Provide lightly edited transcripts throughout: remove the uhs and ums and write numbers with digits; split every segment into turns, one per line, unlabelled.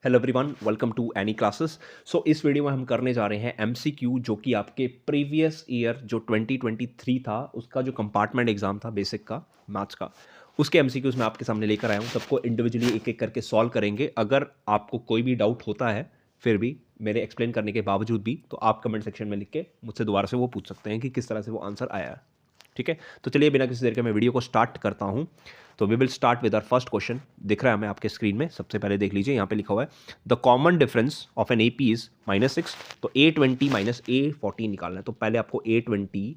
Hello everyone, welcome to any classes. सो इस video में हम करने जा रहे हैं एमसीक्यू, जो कि आपके प्रीवियस ईयर जो 2023 था उसका जो कंपार्टमेंट एग्जाम था बेसिक का मैथ्स का, उसके एमसीक्यूज मैं आपके सामने लेकर आया हूँ। सबको इंडिविजुअली एक एक करके सॉल्व करेंगे। अगर आपको कोई भी डाउट होता है फिर भी मेरे एक्सप्लेन करने के बावजूद भी, तो आप कमेंट सेक्शन में लिख के मुझसे दोबारा से वो पूछ सकते हैं कि किस तरह से वो आंसर आया है। ठीक है, तो चलिए बिना किसी देर के मैं वीडियो को स्टार्ट करता हूं। तो we will start with our first question. दिख रहा है हमें आपके स्क्रीन में, सबसे पहले देख लीजिए, यहाँ पे लिखा हुआ है the common difference of an AP is -6। तो A20 माइनस A14 निकालना है। तो पहले आपको A20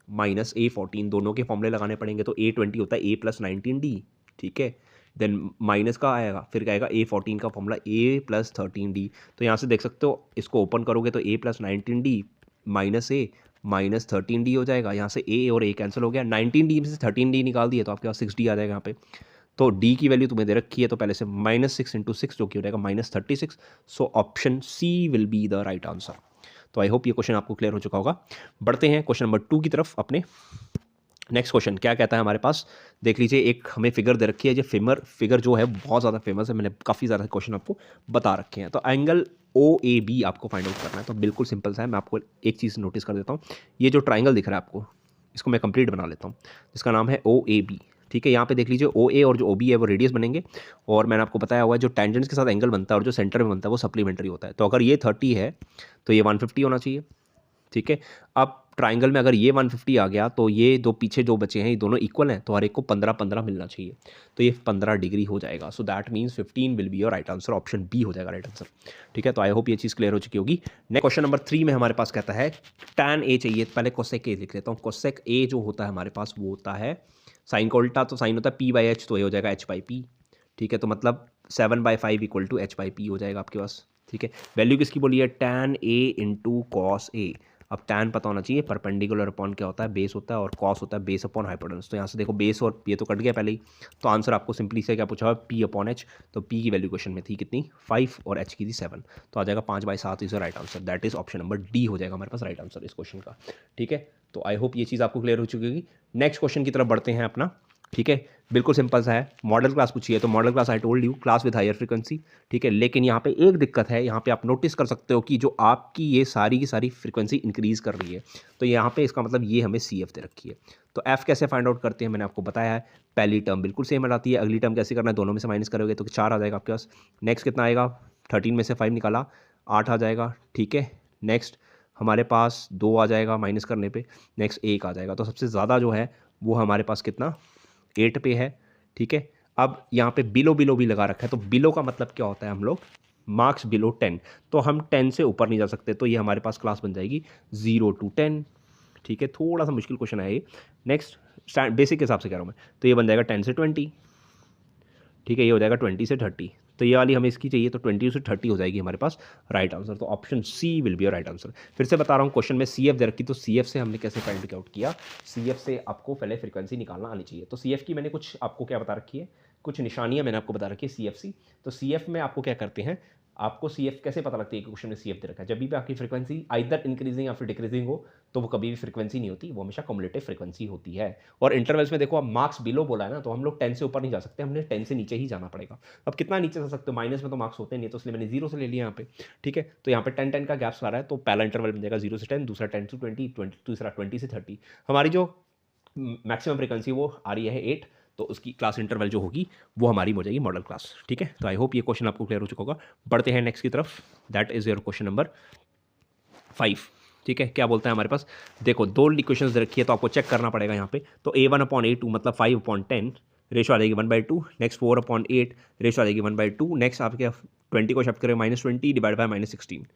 माइनस A14 दोनों के फॉर्मूले लगाने पड़ेंगे। तो A20 होता है A+19D। ठीक है, देन माइनस का आएगा, फिर क्या आएगा A14 का फॉर्मूला A+13D। तो यहाँ से देख सकते हो, इसको ओपन करोगे तो A+19D माइनस -13D हो जाएगा। यहाँ से A और A कैंसिल हो गया, 19D में से 13D निकाल दिए तो आपके पास 6D आ जाएगा यहाँ पे। तो D की वैल्यू तुम्हें दे रखी है, तो पहले से -6 × 6 जो कि हो जाएगा -36। So option C will be the right answer. तो आई होप ये क्वेश्चन आपको क्लियर हो चुका होगा। बढ़ते हैं क्वेश्चन नंबर 2 की तरफ अपने। नेक्स्ट क्वेश्चन क्या कहता है हमारे पास, देख लीजिए। एक हमें फिगर दे रखी है, जो फिगर जो है बहुत ज़्यादा फेमस है, मैंने काफ़ी ज़्यादा क्वेश्चन आपको बता रखे हैं। तो एंगल OAB आपको फाइंड आउट करना है। तो बिल्कुल सिंपल सा है, मैं आपको एक चीज़ नोटिस कर देता हूँ। ये जो ट्राइंगल दिख रहा है आपको, इसको मैं कंप्लीट बना लेता हूँ, जिसका नाम है OAB। ठीक है, यहाँ पे देख लीजिए OA और जो OB है वो रेडियस बनेंगे। और मैंने आपको बताया हुआ है जो टेंजेंट्स के साथ एंगल बनता है और जो सेंटर में बनता है वो सप्लीमेंट्री होता है। तो अगर ये 30 है तो ये 150 होना चाहिए। ठीक है, अब ट्राइंगल में अगर ये 150 आ गया तो ये दो पीछे जो बचे हैं ये दोनों इक्वल हैं, तो हर एक को 15-15 मिलना चाहिए। तो ये 15 डिग्री हो जाएगा। So that means 15 will be your right answer. Option B हो जाएगा राइट आंसर। ठीक है, तो आई होप ये चीज़ क्लियर हो चुकी होगी। नेक्स्ट क्वेश्चन नंबर 3 में हमारे पास कहता है tan A चाहिए। पहले कोसेक A लिख लेता हूँ। कोसेक A जो होता है हमारे पास वो होता है साइन का उल्टा। तो साइन होता है P/H, तो ये हो जाएगा H/P। ठीक है, तो मतलब 7/5 = H/P हो जाएगा आपके पास। ठीक है, वैल्यू किसकी बोली है, tan A × cos A। अब tan पता होना चाहिए, परपेंडिकुलर अपॉन क्या होता है, बेस होता है, और कॉस होता है बेस अपॉन हाइपोटेनस। तो यहाँ से देखो बेस और ये तो कट गया पहले ही। तो आंसर आपको सिंपली से क्या पूछा हुआ, P/H। तो P की वैल्यू क्वेश्चन में थी कितनी, 5, और H की थी 7। तो आ जाएगा 5/7 is right answer. That is option number D हो जाएगा हमारे पास राइट आंसर इस क्वेश्चन का। ठीक है, तो आई होप ये चीज़ आपको क्लियर हो चुकी होगी। नेक्स्ट क्वेश्चन की तरफ बढ़ते हैं अपना। ठीक है, बिल्कुल सिंपल सा है। मॉडल क्लास पूछिए, तो modal class I told you, class with higher frequency. ठीक है, लेकिन यहाँ पे एक दिक्कत है। यहाँ पे आप नोटिस कर सकते हो कि जो आपकी ये सारी की सारी फ्रीक्वेंसी इंक्रीज कर रही है। तो यहाँ पे इसका मतलब ये हमें CF दे रखी है। तो F कैसे फाइंड आउट करते हैं मैंने आपको बताया है। पहली टर्म बिल्कुल सेम आती है, अगली टर्म कैसे करना है, दोनों में से माइनस करोगे तो 4 आ जाएगा आपके पास। नेक्स्ट कितना आएगा, 13 में से 5 निकाला, 8 आ जाएगा। ठीक है, नेक्स्ट हमारे पास 2 आ जाएगा माइनस करने पे, नेक्स्ट 1 आ जाएगा। तो सबसे ज़्यादा जो है वो हमारे पास कितना, 8 पे है। ठीक है, अब यहाँ पे बिलो बिलो भी लगा रखा है। तो बिलो का मतलब क्या होता है, हम लोग मार्क्स बिलो 10। तो हम 10 से ऊपर नहीं जा सकते। तो ये हमारे पास क्लास बन जाएगी 0 to 10। ठीक है, थोड़ा सा मुश्किल क्वेश्चन है ये। नेक्स्ट बेसिक के हिसाब से कह रहा हूँ मैं, तो ये बन जाएगा 10 से 20। ठीक है, ये हो जाएगा 20 से 30। तो ये वाली हमें इसकी चाहिए, तो 20 से 30 हो जाएगी हमारे पास राइट आंसर। तो option C will be right answer. फिर से बता रहा हूँ, क्वेश्चन में CF दे रखी, तो CF से हमने कैसे फाइंड आउट किया। CF से आपको पहले फ्रीक्वेंसी निकालना आनी चाहिए। तो CF की मैंने कुछ आपको क्या बता रखी है, कुछ निशानियां मैंने आपको बता रखी है CFC। तो CF में आपको क्या करते हैं, आपको CF कैसे पता लगती है कि क्वेश्चन में CF दे रखा है, जब भी आपकी फ्रीक्वेंसी आइदर इंक्रीजिंग या फिर डिक्रीजिंग हो, तो वो कभी भी फ्रीक्वेंसी नहीं होती, वो हमेशा कम्युलेटिव फ्रीक्वेंसी होती है। और इंटरवल्स में देखो, अब मार्क्स बिलो बोला है ना, तो हम लोग 10 से ऊपर नहीं जा सकते, हमने 10 से नीचे ही जाना पड़ेगा। अब कितना नीचे जा सकते हो, माइनस में तो मार्क्स होते नहीं, तो इसलिए मैंने 0 से ले लिया यहाँ पे। ठीक है, तो यहाँ पे 10-10 का गैप्स आ रहा है, तो पहला इंटरवल बन जाएगा 0 से 10, दूसरा 10 से 20, तीसरा 20 से 30। हमारी जो मैक्सिमम फ्रीक्वेंसी वो आ रही है 8। तो उसकी क्लास इंटरवल जो होगी वो हमारी हो जाएगी मॉडल क्लास। ठीक है, तो आई होप ये क्वेश्चन आपको क्लियर हो चुका होगा। बढ़ते हैं नेक्स्ट की तरफ। That is your question number 5। ठीक है, क्या बोलता है हमारे पास, देखो दो इक्वेशंस रखी है, तो आपको चेक करना पड़ेगा यहाँ पे। तो A1/A2 मतलब 5/10 रेशो आ जाएगी 1/2। नेक्स्ट 4/8 रेशो आ जाएगी 1/2। नेक्स्ट आप क्या 20 को शिफ्ट करें -20 डिवाइड बाय -16।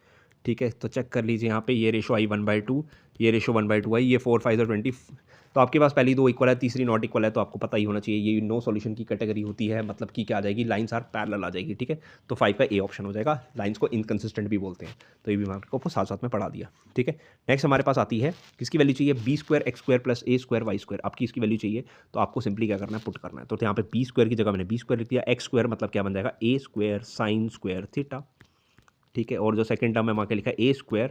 ठीक है, तो चेक कर लीजिए यहाँ पे, ये रेशो आई 1/2, ये रेशो 1/2 आई, ये 4 5 और 20। तो आपके पास पहली दो इक्वल है, तीसरी नॉट इक्वल है, तो आपको पता ही होना चाहिए ये नो सॉल्यूशन की कैटेगरी होती है, मतलब कि क्या आ जाएगी, लाइंस आर पैरेलल आ जाएगी। ठीक है, तो 5 का A ऑप्शन हो जाएगा। लाइंस को इनकंसिस्टेंट भी बोलते हैं, तो ये भी मैं आपको साथ साथ में पढ़ा दिया। ठीक है, नेक्स्ट हमारे पास आती है, किसकी वैल्यू चाहिए, B² X² + A² Y²। आपकी इसकी वैल्यू चाहिए, तो आपको सिंपली क्या करना है, पुट करना है। तो यहाँ पे B² की जगह मैंने B² लिख दिया, X² मतलब क्या बन जाएगा, A² sin² थीटा। ठीक है, और जो सेकंड टर्म है वहाँ के लिखा है A²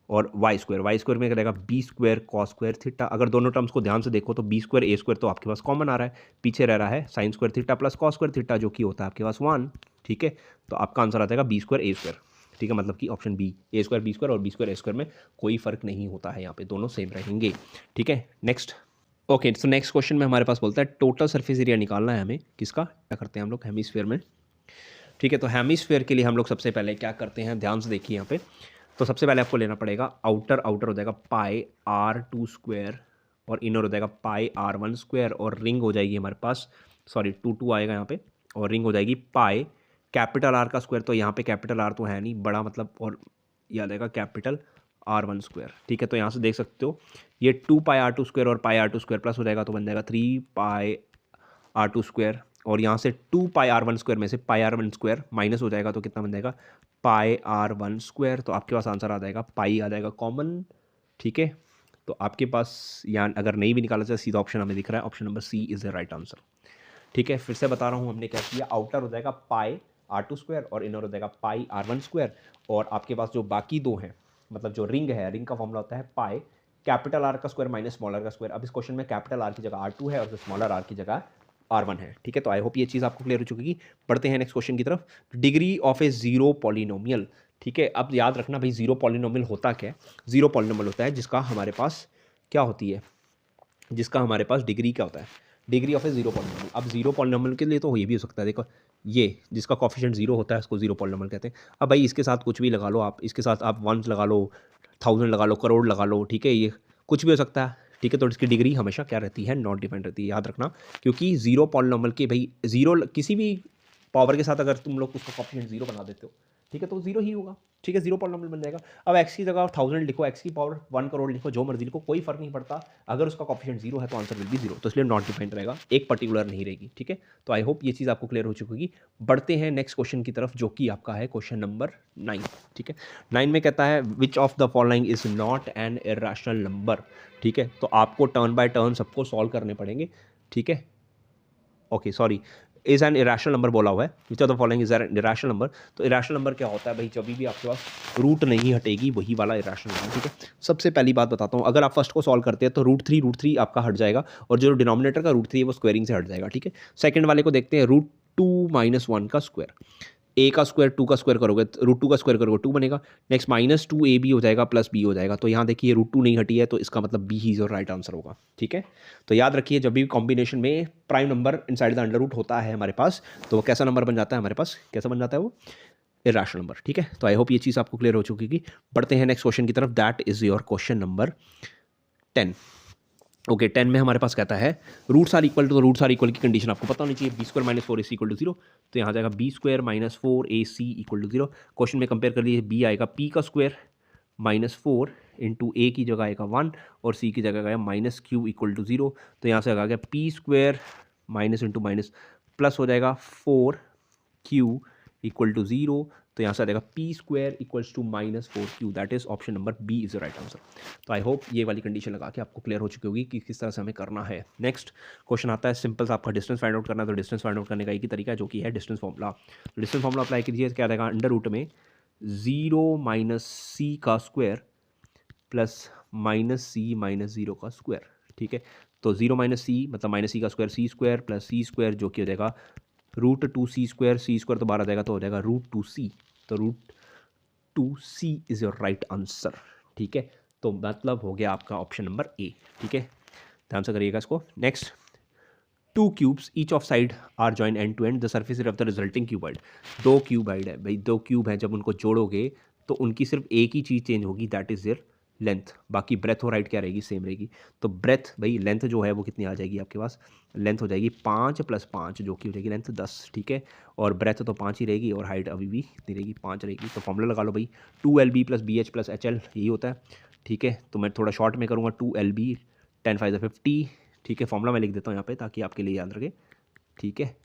और वाई स्क्वायर में क्या रहेगा B square cos square theta. अगर दोनों टर्म्स को ध्यान से देखो तो बी स्क्वायर ए स्क्वायर तो आपके पास कॉमन आ रहा है, पीछे रह रहा है sine square theta plus cos square theta जो कि होता है आपके पास 1, ठीक है। तो आपका आंसर आ जाएगा बी स्क्वायर ए स्क्वायर, ठीक है, मतलब कि ऑप्शन बी, ए स्क्वायर बी स्क्वायर और बी स्क्वायर ए स्क्वायर में कोई फर्क नहीं होता है, यहाँ पे दोनों सेम रहेंगे, ठीक है। नेक्स्ट, ओके, तो नेक्स्ट क्वेश्चन में हमारे पास बोलता है टोटल सरफेस एरिया निकालना है हमें, किसका, क्या करते हैं हम लोग हेमिस्फीयर में, ठीक है। तो हेमिस्फीयर के लिए हम लोग सबसे पहले क्या करते हैं, ध्यान से देखिए यहाँ पे। तो सबसे पहले आपको लेना पड़ेगा आउटर हो जाएगा पाई R2 स्क्वायर और इनर हो जाएगा पाई R1 स्क्वायर और रिंग हो जाएगी हमारे पास, सॉरी 2 आएगा यहाँ पे, और रिंग हो जाएगी पाई कैपिटल R का स्क्वायर। तो यहाँ पे कैपिटल R तो है नहीं बड़ा, मतलब, और याद आएगा कैपिटल R1 स्क्वायर, ठीक है। तो यहाँ से देख सकते हो ये 2 पाई R2 स्क्वायर और पाई R2 स्क्वायर प्लस हो जाएगा तो बन जाएगा 3 पाई R2 स्क्वायर, और यहाँ से 2 पाई R1 स्क्वायर में से पाई R1 स्क्वायर माइनस हो जाएगा तो कितना बन जाएगा पाई R1 स्क्वायर। तो आपके पास आंसर आ जाएगा पाई आ जाएगा कॉमन, ठीक है। तो आपके पास यहाँ अगर नहीं भी निकाला जाए सीधा ऑप्शन हमें दिख रहा है, option number C is the right answer, ठीक है। फिर से बता रहा हूँ हमने क्या किया, आउटर हो जाएगा पाई R2 स्क्वायर और इनर हो जाएगा पाई R1 स्क्वायर, और आपके पास जो बाकी दो हैं, मतलब जो रिंग है, रिंग का फॉर्मूला होता है पाई कैपिटल R का स्क्वायर माइनस स्मॉलर का स्क्वायर। अब इस क्वेश्चन में कैपिटल R की जगह R2 है और स्मॉलर R की जगह R1 है, ठीक है। तो आई होप ये चीज़ आपको क्लियर हो चुकी है। पढ़ते हैं नेक्स्ट क्वेश्चन की तरफ, degree of A zero polynomial, ठीक है। अब याद रखना भाई जीरो पॉलिनोमियल होता क्या है, जीरो पॉलिनोमियल होता है जिसका हमारे पास क्या होती है, जिसका हमारे पास डिग्री क्या होता है, degree of A zero polynomial. अब जीरो पॉलिनोमियल के लिए तो ये भी हो सकता है, देखो ये जिसका कॉफिशिएंट जीरो होता है उसको जीरो पॉलिनोमियल कहते हैं। अब भाई इसके साथ कुछ भी लगा लो आप, इसके साथ आप 1 लगा लो, 1000 लगा लो, करोड़ लगा लो, ठीक है, ये कुछ भी हो सकता है, ठीक है। तो इसकी डिग्री हमेशा क्या रहती है, नॉट डिफाइंड रहती है, याद रखना। क्योंकि जीरो पॉलिनोमियल के भाई जीरो किसी भी पावर के साथ अगर तुम लोग उसको कॉफिशिएंट जीरो बना देते हो, ठीक है, तो जीरो ही होगा, ठीक है, जीरो पॉलिनोमियल बन जाएगा। अब एक्स की जगह 1000 लिखो, एक्स की पावर 1 करोड़ लिखो, जो मर्जी लिखो, कोई फर्क नहीं पड़ता, अगर उसका कॉफिशिएंट जीरो है तो आंसर विल बी जीरो, तो इसलिए नॉट डिफाइंड रहेगा, एक पर्टिकुलर नहीं रहेगी, ठीक है। तो आई होप ये चीज़ आपको क्लियर हो चुकी होगी। बढ़ते हैं नेक्स्ट क्वेश्चन की तरफ जो कि आपका है क्वेश्चन नंबर 9, ठीक है। 9 में कहता है which of the following is not an irrational number, ठीक है। तो आपको टर्न बाय टर्न सबको सॉल्व करने पड़ेंगे, ठीक है। Okay sorry, is an irrational number बोला हुआ है, which of the following is an irrational number. तो इरेशनल नंबर क्या होता है भाई, जब भी आपके पास रूट नहीं हटेगी वही वाला इरेशनल नंबर, ठीक है। सबसे पहली बात बताता हूँ, अगर आप फर्स्ट को सॉल्व करते हैं तो रूट थ्री आपका हट जाएगा, और जो डिनोमिनेटर का रूट थ्री है वो स्क्वायरिंग से हट जाएगा, ठीक है। सेकंड वाले को देखते हैं, रूट 2 - 1 का स्क्वायर, ए का स्क्वायर 2 का स्क्वायर करोगे, रूट 2 का स्क्वायर करोगे 2 बनेगा, नेक्स्ट -2ab हो जाएगा प्लस b हो जाएगा। तो यहाँ देखिए रूट 2 नहीं हटी है तो इसका मतलब b ही जो राइट आंसर होगा, ठीक है। तो याद रखिए जब भी कॉम्बिनेशन में prime number inside the under root होता है हमारे पास, तो वो कैसा नंबर बन जाता है हमारे पास, कैसा बन जाता है वो, इरेशनल नंबर, ठीक है। तो आई होप ये चीज़ आपको क्लियर हो चुकी है। बढ़ते हैं नेक्स्ट क्वेश्चन की तरफ, that is your question number 10। Okay 10 में हमारे पास कहता है रूट्स आर इक्वल टू, तो रूट्स आर इक्वल की कंडीशन आपको पता होनी चाहिए, B square minus 4ac equal to 0। तो यहाँ जाएगा B square minus 4ac equal to 0। Question में कंपेयर कर लीजिए, बी आएगा p का स्क्वायर -4 इंटू ए की जगह आएगा 1 और सी की जगह आएगा -q इक्वल टू 0। तो यहाँ से आ गया p square minus into minus plus हो जाएगा 4q इक्वल टू 0। तो यहाँ से आ जाएगा P square equals to -4q, that is option number B is the right answer. तो आई होप ये वाली कंडीशन लगा के आपको क्लियर हो चुकी होगी कि किस तरह से हमें करना है। नेक्स्ट क्वेश्चन आता है सिंपल सा, आपका डिस्टेंस फाइंड आउट करना है, तो डिस्टेंस फाइंड आउट करने का एक ही तरीका है जो कि है डिस्टेंस फॉर्मूला। तो डिस्टेंस फॉर्मूला अप्लाई कीजिए, क्या रहेगा, अंडर रूट में 0 - c का स्क्वायर प्लस -c - 0 का स्क्वायर, ठीक है। तो 0 - c मतलब -c का square c square plus c square जो कि हो जाएगा √2c स्क्वायर, c स्क्वायर तो बाहर आ जाएगा तो हो जाएगा √2c। तो √2c is your right answer, ठीक है। तो मतलब हो गया आपका ऑप्शन नंबर ए, ठीक है, ध्यान से करिएगा इसको। Next, 2 cubes each of side are join end to end, the surface of the resulting cuboid. 2 cuboid है भाई, 2 क्यूब हैं, जब उनको जोड़ोगे तो उनकी सिर्फ एक ही चीज़ चेंज होगी, दैट इज देयर लेंथ, बाकी ब्रेथ और हाइट क्या रहेगी, सेम रहेगी। तो ब्रेथ भाई लेंथ जो है वो कितनी आ जाएगी आपके पास, लेंथ हो जाएगी 5 + 5 जो कि हो जाएगी लेंथ 10, ठीक है। और ब्रेथ तो 5 ही रहेगी और हाइट अभी भी कितनी रहेगी, 5 रहेगी। तो फॉर्मूला लगा लो भाई, 2lb + bh + hL यही होता है, ठीक है। तो मैं थोड़ा शॉर्ट में करूँगा, 2lb 10 × 5 = 50, ठीक है। फॉर्मूला मैं लिख देता हूँ यहाँ पे ताकि आपके लिए याद रखे, ठीक है।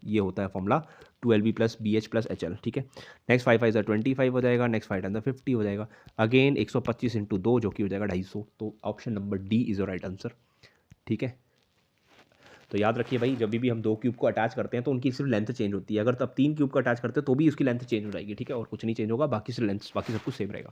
ये होता है फॉर्मूला 2lb + bh + hL, ठीक है। नेक्स्ट 5 × 5 = 25 हो जाएगा, नेक्स्ट 5 × 50 हो जाएगा, अगेन 125 × 2 जो कि हो जाएगा 250। तो option number D is your right answer, ठीक है। तो याद रखिए भाई, जब भी हम 2 क्यूब को अटैच करते हैं तो उनकी सिर्फ लेंथ चेंज होती है। अगर तब 3 क्यूब को अटैच करते हैं तो भी उसकी लेंथ चेंज हो जाएगी, ठीक है, और कुछ नहीं चेंज होगा, बाकी सिर्फ लेंथ, बाकी सब कुछ सेम रहेगा।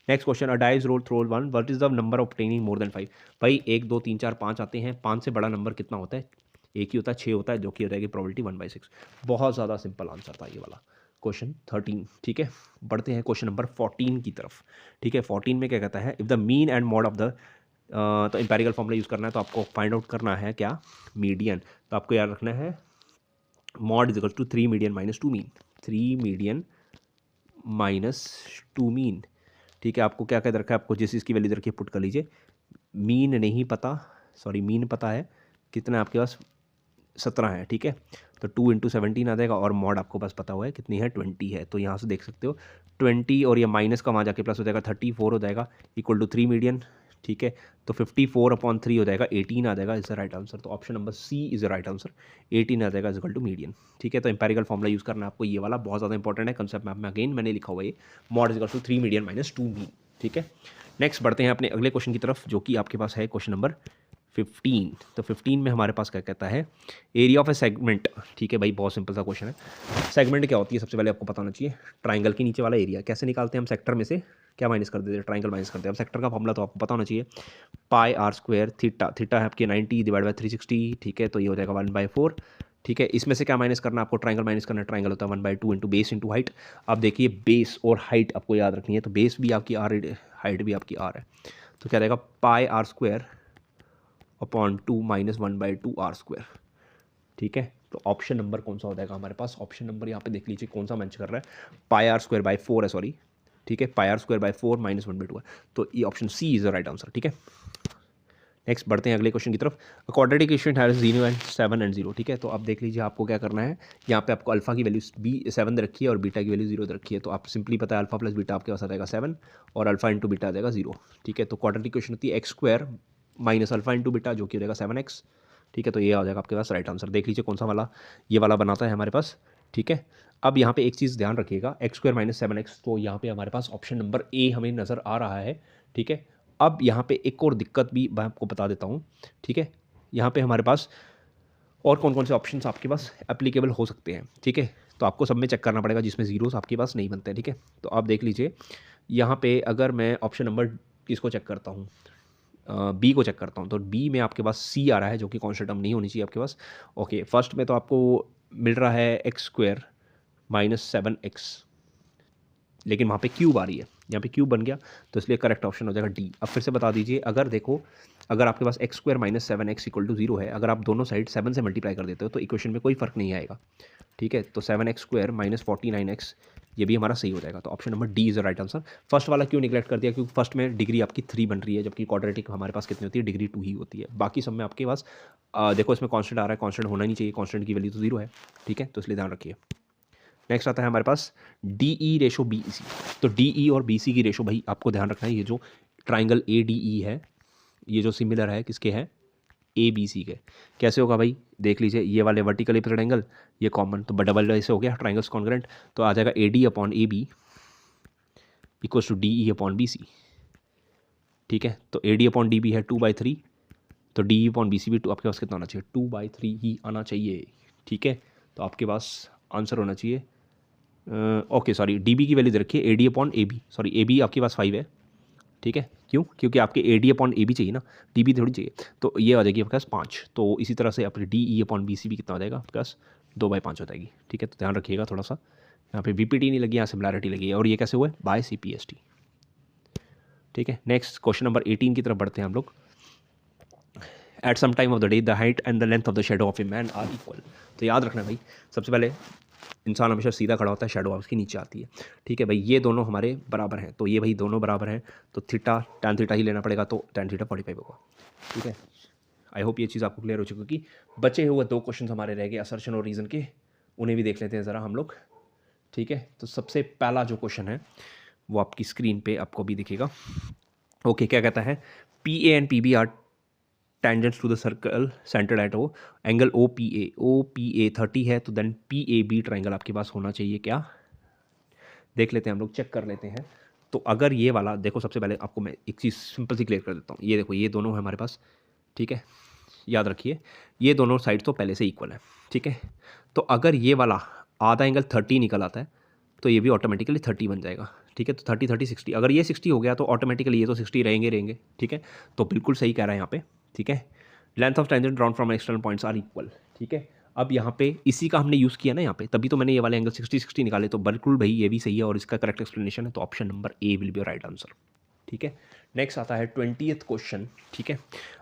Next question, a dice roll throw 1, what is the number obtaining more than 5। भाई 1 2 3 4 5 आते हैं, 5 से बड़ा नंबर कितना होता है? एक ही होता है, 6 होता है, जो कि हो जाएगी प्रोबेबिलिटी 1/6। बहुत ज़्यादा सिंपल आंसर था ये वाला क्वेश्चन 13, ठीक है। बढ़ते हैं क्वेश्चन नंबर 14 की तरफ, ठीक है। 14 में क्या कहता है, if the mean and mod of the, तो एम्पेरिकल फॉर्मूला यूज़ करना है, तो आपको फाइंड आउट करना है क्या, मीडियन। तो आपको याद रखना है mode is equal to 3 median minus 2 mean, 3 median minus 2 mean, ठीक है। आपको क्या कह रखा है, आपको जिस चीज़ की वैल्यू दे रखी है पुट कर लीजिए। मीन नहीं पता, सॉरी मीन पता है, कितना है आपके पास, 17 है, ठीक है। तो 2 इंटू 17 आ जाएगा, और मॉड आपको पास पता हुआ है कितनी है, 20 है। तो यहाँ से देख सकते हो 20, और ये माइनस का वहाँ जाके प्लस हो जाएगा, 34 हो जाएगा, इक्वल टू 3 मीडियन, ठीक है। तो 54/3 हो जाएगा, 18 आ जाएगा, इज द राइट आंसर। तो option number C is the right answer, 18 आ जाएगा, इक्वल टू मीडियन, ठीक है। तो एम्पेरिकल फॉर्मूला यूज़ करना है आपको, ये वाला बहुत ज़्यादा इंपॉर्टेंट है, कंसेप्ट मैप में अगेन मैंने लिखा हुआ है, mode is equal to 3 median minus 2 mean, ठीक है। नेक्स्ट बढ़ते हैं अपने अगले क्वेश्चन की तरफ, जो कि आपके पास है क्वेश्चन नंबर 15। तो 15 में हमारे पास क्या कहता है, एरिया ऑफ ए सेगमेंट, ठीक है भाई, बहुत सिंपल सा क्वेश्चन है। सेगमेंट क्या होती है सबसे पहले आपको पता होना चाहिए, ट्राइंगल के नीचे वाला एरिया। कैसे निकालते हैं हम, सेक्टर में से क्या माइनस कर देते हैं, ट्राइंगल माइनस करते हैं। अब सेक्टर का फॉर्मूला तो आपको पता होना चाहिए, पाई आर स्क्वायर थीटा, थीटा है आपके 90 डिवाइड बाई 360, ठीक है। तो ये हो जाएगा 1/4, ठीक है। इसमें से क्या माइनस करना है आपको, ट्राइंगल माइनस करना है, ट्राइंगल होता है 1/2 इंटू बेस इंटू हाइट। अब देखिए बेस और हाइट आपको याद रखनी है, तो बेस भी आपकी आर, हाइट भी आपकी आर है, तो क्या रहेगा, pi are square upon 2 minus 1/2 r square, ठीक है। तो ऑप्शन नंबर कौन सा हो जाएगा हमारे पास, ऑप्शन नंबर यहाँ पे देख लीजिए कौन सा मैच कर रहा है, पाई आर स्क्वायर बाई 4 है, सॉरी, ठीक है, pi are square by 4 minus 1/2 है। तो ये option C is the right answer, ठीक है। नेक्स्ट बढ़ते हैं अगले क्वेश्चन की तरफ, quadratic equation has 0 and 7 and 0, ठीक है। तो अब देख लीजिए आपको क्या करना है, यहाँ पे आपको अल्फा की वैल्यू 7 दे रखी है और बीटा की वैल्यू 0 दे रखी है। तो आप सिंपली पता है अल्फा प्लस बीटा आपके पास आ जाएगा 7, और अल्फा इंटू बीटा आ जाएगा 0, ठीक है। तो क्वाड्रेटिक इक्वेशन होती है x square minus alpha into beta, जो कि हो जाएगा 7x, ठीक है। तो ये आ जाएगा आपके पास राइट आंसर। देख लीजिए कौन सा वाला ये वाला बनाता है हमारे पास, ठीक है। अब यहाँ पे एक चीज़ ध्यान रखिएगा, एक्स स्क्वायर माइनस 7x, तो यहाँ पे हमारे पास ऑप्शन नंबर ए हमें नज़र आ रहा है, ठीक है। अब यहाँ पे एक और दिक्कत भी मैं आपको बता देता हूँ, ठीक है। यहाँ पे हमारे पास और कौन कौन से ऑप्शंस आपके पास एप्लीकेबल हो सकते हैं, ठीक है। तो आपको सब में चेक करना पड़ेगा जिसमें जीरोस आपके पास नहीं बनते हैं, ठीक है। तो आप देख लीजिए यहाँ पे अगर मैं ऑप्शन नंबर किसको चेक करता हूँ, बी को चेक करता हूँ, तो बी में आपके पास सी आ रहा है, जो कि कॉन्स्टेंट टर्म नहीं होनी चाहिए आपके पास। ओके, फर्स्ट में तो आपको मिल रहा है एक्स स्क्वायर माइनस 7x, लेकिन वहाँ पे क्यूब आ रही है, यहाँ पे क्यूब बन गया, तो इसलिए करेक्ट ऑप्शन हो जाएगा डी। अब फिर से बता दीजिए, अगर देखो अगर आपके पास x square minus 7x equal to 0 है, अगर आप दोनों साइड 7 से मल्टीप्लाई कर देते हो तो इक्वेशन में कोई फर्क नहीं आएगा, ठीक है। तो 7x स्क्वायर माइनस 49x, ये भी हमारा सही हो जाएगा। तो option number D is the right answer. First वाला क्यों निगलेक्ट कर दिया, क्योंकि फर्स्ट में डिग्री आपकी 3 बन रही है, जबकि क्वाड्रेटिक हमारे पास कितनी होती है, डिग्री 2 ही होती है। बाकी सब में आपके पास देखो इसमें कॉन्स्टेंट आ रहा है, कॉन्स्टेंट होना नहीं चाहिए, कॉन्स्टेंट की वैल्यू तो 0 है, ठीक है। तो इसलिए ध्यान रखिए। नेक्स्ट आता है हमारे पास D E ratio B C. तो डी ई और बी सी की रेशो भाई आपको ध्यान रखना है, ये जो ट्राइंगल ए डी ई है, ये जो सिमिलर है किसके हैं, ए बी सी के। कैसे होगा भाई, देख लीजिए ये वाले वर्टिकल एपिसोड एंगल ये कॉमन, तो डबल ऐसे हो गया ट्राइंगल्स कॉन्ग्रेंट, तो आ जाएगा A D upon A B equals to D E upon B C, ठीक है। तो A D upon D B है 2/3, तो D E upon B C भी आपके पास कितना आना चाहिए, 2/3 ही आना चाहिए, ठीक है। तो आपके पास आंसर होना चाहिए, ओके सॉरी, डी बी की वैल्यू दे रखिए A D upon A B, sorry A B आपके पास 5 है, ठीक है। क्यों, क्योंकि आपके A D upon A B चाहिए ना, डी बी थोड़ी चाहिए, तो ये आ जाएगी आपके पास 5। तो इसी तरह से अपने D E upon B C भी कितना हो जाएगा आपके पास, 2/5 हो जाएगी, ठीक है। तो ध्यान रखिएगा थोड़ा सा, यहाँ पे वीपीटी नहीं लगी, यहाँ सिमिलैरिटी लगी है, और ये कैसे हुआ है, by C P S T, ठीक है। नेक्स्ट क्वेश्चन नंबर 18 की तरफ बढ़ते हैं हम लोग। At some time of the day the height and the length of the shadow of a man are equal. तो याद रखना भाई, सबसे पहले इंसान हमेशा सीधा खड़ा होता है, शेडो उसकी नीचे आती है, ठीक है भाई। ये दोनों हमारे बराबर हैं, तो ये भाई दोनों बराबर हैं, तो थीटा टैन थीटा ही लेना पड़ेगा, तो टैन थीटा 45 होगा, ठीक है। आई होप ये चीज़ आपको क्लियर हो चुकी होगी। बचे हुए 2 क्वेश्चन हमारे रह गए असर्शन और रीज़न के, उन्हें भी देख लेते हैं ज़रा हम लोग, ठीक है। तो सबसे पहला जो क्वेश्चन है वो आपकी स्क्रीन पे आपको भी दिखेगा। ओके, क्या कहता है, P A and P B are tangents to the circle centred at O, angle O P A 30 है, तो then P A B triangle आपके पास होना चाहिए क्या, देख लेते हैं हम लोग, चेक कर लेते हैं। तो अगर ये वाला देखो, सबसे पहले आपको मैं एक चीज़ सिंपल सी क्लियर कर देता हूँ, ये देखो ये दोनों है हमारे पास, ठीक है। याद रखिए ये दोनों साइड तो पहले से इक्वल है, ठीक है। तो अगर ये वाला आधा एंगल 30 निकल आता है तो ये भी ऑटोमेटिकली 30 बन जाएगा, ठीक है। तो 30 30 60, अगर ये 60 हो गया तो ऑटोमेटिकली ये तो 60 रहेंगे, ठीक है। तो बिल्कुल सही कह रहा है यहाँ पे, ठीक है। Length of tangent drawn from external points are equal, ठीक है। अब यहाँ पे इसी का हमने यूज़ किया ना यहाँ पे, तभी तो मैंने ये वाले एंगल 60 60 निकाले। तो बिल्कुल भाई ये भी सही है और इसका करेक्ट एक्सप्लेनेशन है, तो option number A will be right answer, ठीक है। नेक्स्ट आता है 20th क्वेश्चन, ठीक है।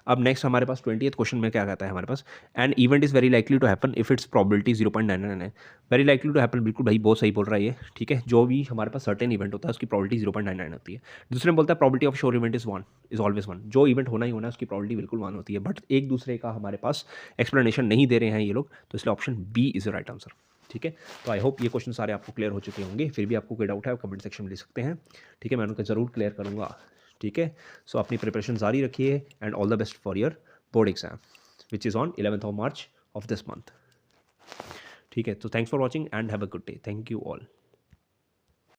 अब नेक्स्ट हमारे पास 20th क्वेश्चन में क्या कहता है हमारे पास, an event is very likely to happen if its probability 0.99 है। वेरी लाइकली टू हैपन, बिल्कुल भाई बहुत सही बोल रहा है ये, ठीक है। जो भी हमारे पास सर्टेन इवेंट होता है उसकी प्रॉबिलिटी 0.99 होती है। दूसरे में बोलता है probability of sure event is always 1, जो इवेंट होना ही होना है उसकी प्रॉबिलिटी बिल्कुल 1 होती है। बट एक दूसरे का हमारे पास एक्सप्लेनेशन नहीं दे रहे हैं ये लोग, तो इसलिए option B is right answer, ठीक है। तो आई होप ये क्वेश्चन सारे आपको क्लियर हो चुके होंगे। फिर भी आपको कोई डाउट है आप कमेंट सेक्शन में लिख सकते हैं, ठीक है। मैं उनका ज़रूर क्लियर करूँगा, ठीक है। सो अपनी प्रिपरेशन जारी रखिए and all the best for your board exam which is on 11th of March of this month, ठीक है। तो thanks for watching and have a good day, thank you all.